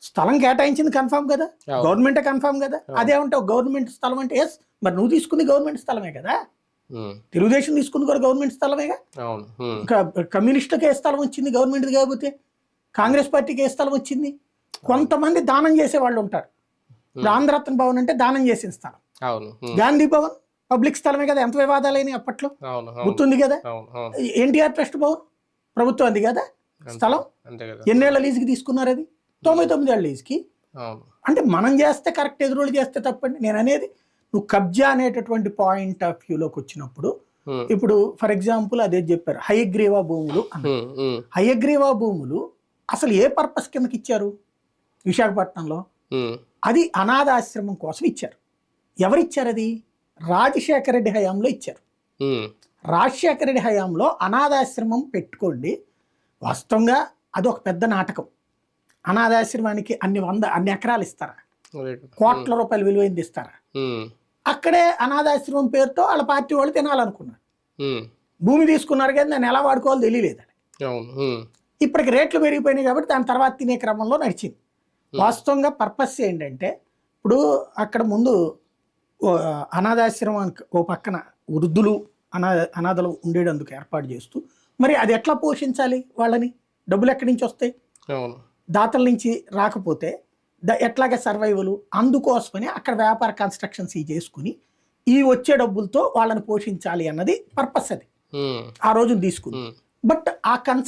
స్థలం కేటాయించింది కన్ఫామ్ కదా, గవర్నమెంటే కన్ఫామ్ కదా. అదేమంటావు గవర్నమెంట్ స్థలం అంటే ఎస్, మరి నువ్వు తీసుకుంది గవర్నమెంట్ స్థలమే కదా, తెలుగుదేశం తీసుకుంది కూడా గవర్నమెంట్ స్థలమేగా. కమ్యూనిస్టులకు ఏ స్థలం వచ్చింది గవర్నమెంట్ది కాకపోతే, కాంగ్రెస్ పార్టీకి ఏ స్థలం వచ్చింది? కొంతమంది దానం చేసే వాళ్ళు ఉంటారు. ఇప్పుడు ఆంధ్రరత్న భవన్ అంటే దానం చేసిన స్థలం, గాంధీ భవన్ పబ్లిక్ స్థలమే కదా, ఎంత వివాదాలైన అప్పట్లో గుర్తుంది కదా. ఎన్టీఆర్ ట్రస్ట్ భవన్ ప్రభుత్వం కదా స్థలం, ఎన్నేళ్ల లీజుకి తీసుకున్నారు? అది 99 ఏళ్ల లీజుకి. అంటే మనం చేస్తే కరెక్ట్, ఎదురోళ్ళు చేస్తే తప్పండి. నేను అనేది నువ్వు కబ్జా అనేటటువంటి పాయింట్ ఆఫ్ వ్యూలోకి వచ్చినప్పుడు, ఇప్పుడు ఫర్ ఎగ్జాంపుల్ అదే చెప్పారు హయగ్రీవా భూములు అన్నారు. హయగ్రీవా భూములు అసలు ఏ పర్పస్ కిందకి ఇచ్చారు విశాఖపట్నంలో? అది అనాథాశ్రమం కోసం ఇచ్చారు. ఎవరిచ్చారు? అది రాజశేఖర రెడ్డి హయాంలో ఇచ్చారు. రాజశేఖర రెడ్డి హయాంలో అనాథాశ్రమం పెట్టుకోండి, వాస్తవంగా అదొక పెద్ద నాటకం. అనాథాశ్రమానికి అన్ని ఎకరాలు ఇస్తారా, కోట్ల రూపాయలు విలువైంది ఇస్తారా? అక్కడే అనాథాశ్రమం పేరుతో వాళ్ళ పార్టీ వాళ్ళు తినాలనుకున్నారు, భూమి తీసుకున్నారు కానీ దాన్ని ఎలా వాడుకోవాలో తెలియలేదు. ఇప్పటికి రేట్లు పెరిగిపోయినాయి కాబట్టి దాని తర్వాత తినే క్రమంలో నడిచింది. వాస్తవంగా పర్పస్ ఏంటంటే, ఇప్పుడు అక్కడ ముందు అనాథాశ్రమానికి ఓ పక్కన వృద్ధులు అనాథలు ఉండేటందుకు ఏర్పాటు చేస్తూ, మరి అది ఎట్లా పోషించాలి వాళ్ళని? డబ్బులు ఎక్కడి నుంచి వస్తాయి? దాతల నుంచి రాకపోతే ఎట్లాగే సర్వైవల్? అందుకోసమని అక్కడ వ్యాపార కన్స్ట్రక్షన్స్ చేసుకుని ఈ వచ్చే డబ్బులతో వాళ్ళని పోషించాలి అన్నది పర్పస్. అది ఆ రోజు తీసుకుంది. బట్ ఆ